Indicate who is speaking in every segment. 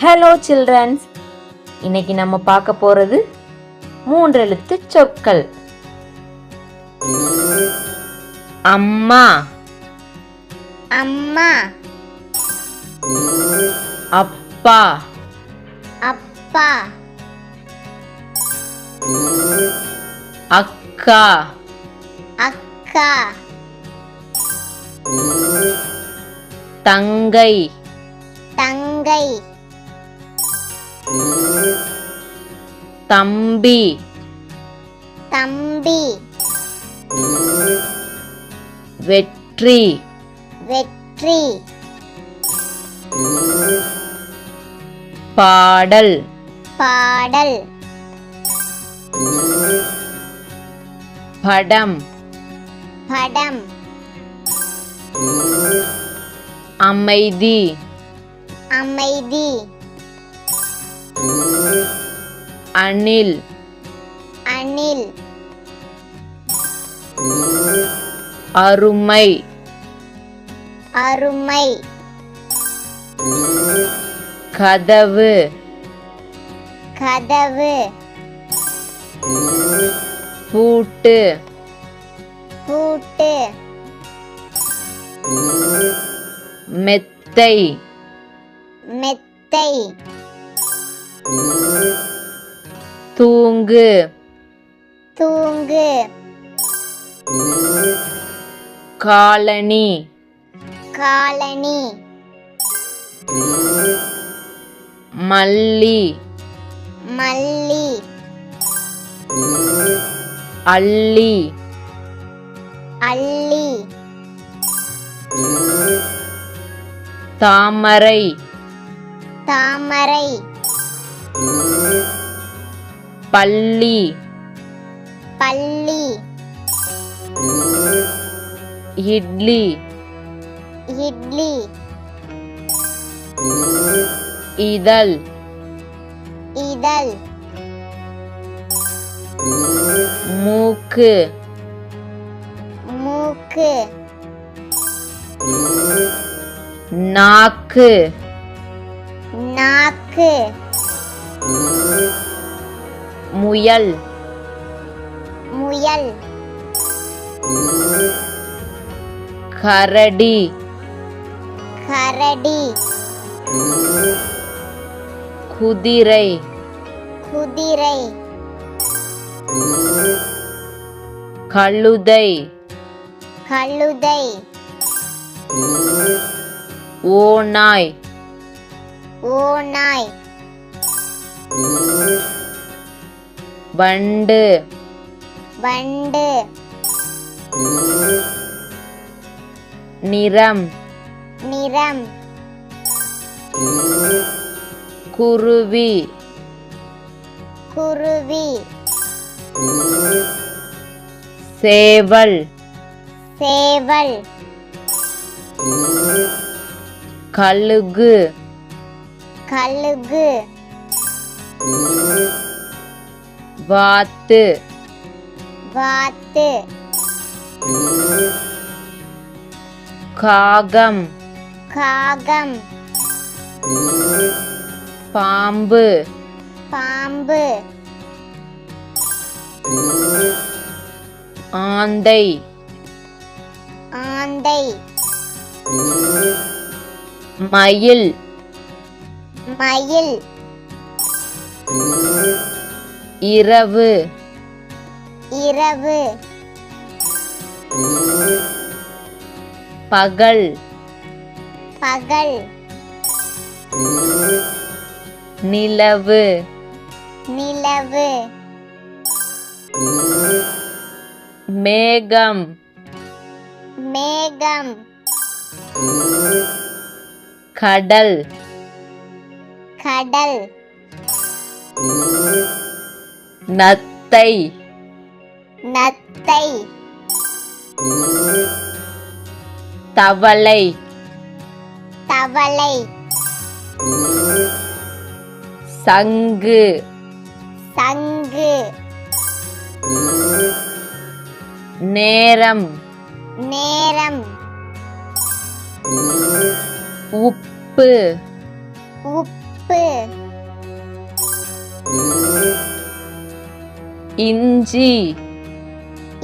Speaker 1: Hello children's, இன்னைக்கு நம்ம பார்க்க போறது 3 எழுத்து சொற்கள். அம்மா,
Speaker 2: அம்மா,
Speaker 1: அப்பா,
Speaker 2: அப்பா,
Speaker 1: அக்கா,
Speaker 2: அக்கா,
Speaker 1: தங்கை,
Speaker 2: தங்கை,
Speaker 1: தம்பி,
Speaker 2: தம்பி,
Speaker 1: வெற்றி,
Speaker 2: வெற்றி,
Speaker 1: பாடல்,
Speaker 2: பாடல்,
Speaker 1: படம்,
Speaker 2: படம்,
Speaker 1: அமைதி,
Speaker 2: அமைதி,
Speaker 1: அணில்,
Speaker 2: அணில்,
Speaker 1: அருமை,
Speaker 2: அருமை,
Speaker 1: கதவு,
Speaker 2: கதவு,
Speaker 1: பூட்டு,
Speaker 2: பூட்டு,
Speaker 1: மெத்தை,
Speaker 2: மெத்தை,
Speaker 1: தூங்கு,
Speaker 2: தூங்கு,
Speaker 1: காலனி,
Speaker 2: காலனி,
Speaker 1: மல்லி,
Speaker 2: மல்லி,
Speaker 1: அள்ளி,
Speaker 2: அள்ளி,
Speaker 1: தாமரை,
Speaker 2: தாமரை,
Speaker 1: பள்ளி,
Speaker 2: பள்ளி,
Speaker 1: இட்லி,
Speaker 2: இட்லி,
Speaker 1: இதழ்,
Speaker 2: இதழ்,
Speaker 1: மூக்கு,
Speaker 2: மூக்கு,
Speaker 1: நாக்கு,
Speaker 2: நாக்கு,
Speaker 1: முயல்,
Speaker 2: முயல்,
Speaker 1: கரடி,
Speaker 2: கரடி,
Speaker 1: குதிரை,
Speaker 2: குதிரை,
Speaker 1: கழுதை,
Speaker 2: கழுதை,
Speaker 1: ஓநாய்,
Speaker 2: ஓநாய்,
Speaker 1: வண்டு,
Speaker 2: வண்டு,
Speaker 1: நிறம்,
Speaker 2: நிறம்,
Speaker 1: குருவி,
Speaker 2: குருவி,
Speaker 1: சேவல்,
Speaker 2: சேவல்,
Speaker 1: கழுகு,
Speaker 2: கழுகு,
Speaker 1: வாத்து,
Speaker 2: வாத்து,
Speaker 1: காகம்,
Speaker 2: காகம்,
Speaker 1: பாம்பு,
Speaker 2: பாம்பு,
Speaker 1: ஆந்தை,
Speaker 2: ஆந்தை,
Speaker 1: மயில்,
Speaker 2: மயில்,
Speaker 1: இரவு,
Speaker 2: இரவு,
Speaker 1: பகல்,
Speaker 2: பகல்,
Speaker 1: நிலவு,
Speaker 2: நிலவு,
Speaker 1: மேகம்,
Speaker 2: மேகம்,
Speaker 1: கடல்,
Speaker 2: கடல்,
Speaker 1: நத்தை,
Speaker 2: நத்தை,
Speaker 1: தவளை,
Speaker 2: தவளை,
Speaker 1: சங்கு,
Speaker 2: சங்கு,
Speaker 1: நேரம்,
Speaker 2: நேரம்,
Speaker 1: உப்பு,
Speaker 2: உப்பு, நட்பு
Speaker 1: இஞ்சி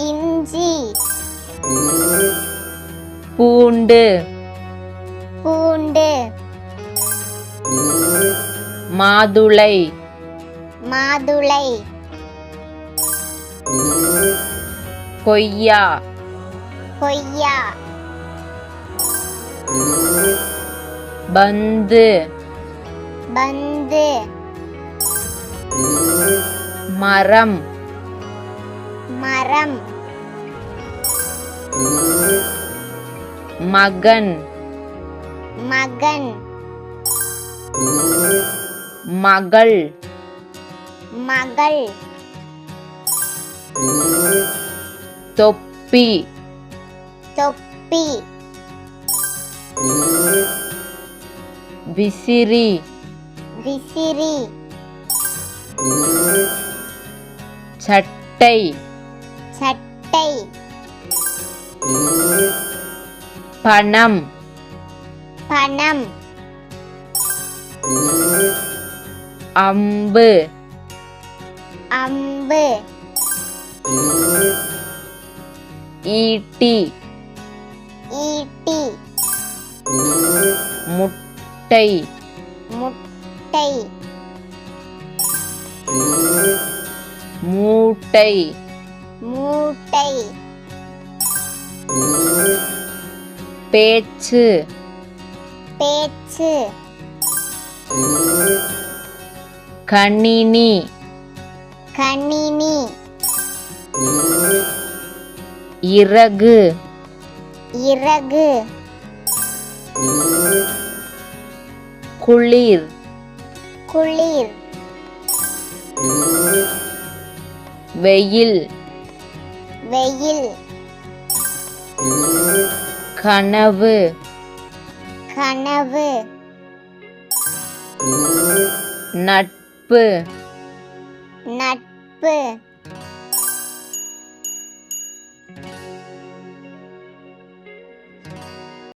Speaker 2: இஞ்சி
Speaker 1: பூண்டு
Speaker 2: பூண்டு
Speaker 1: மாதுளை
Speaker 2: மாதுளை
Speaker 1: கொய்யா
Speaker 2: கொய்யா
Speaker 1: பந்து
Speaker 2: பந்து
Speaker 1: மரம்
Speaker 2: மரம்
Speaker 1: மகன்
Speaker 2: மகன்
Speaker 1: மகள்
Speaker 2: மகள்
Speaker 1: தொப்பி
Speaker 2: தொப்பி
Speaker 1: விசிறி
Speaker 2: விசிறி
Speaker 1: சட்டை
Speaker 2: சட்டை
Speaker 1: பணம்
Speaker 2: பணம்
Speaker 1: அம்பு
Speaker 2: அம்பு
Speaker 1: ஈட்டி
Speaker 2: ஈட்டி
Speaker 1: முட்டை
Speaker 2: முட்டை
Speaker 1: மூட்டை
Speaker 2: மூட்டை
Speaker 1: பேச்சு
Speaker 2: பேச்சு
Speaker 1: கணினி
Speaker 2: கணினி
Speaker 1: இறகு
Speaker 2: இறகு
Speaker 1: குளிர்
Speaker 2: குளிர்
Speaker 1: வெயில்
Speaker 2: வெயில்
Speaker 1: கனவு
Speaker 2: கனவு
Speaker 1: நட்பு
Speaker 2: நட்பு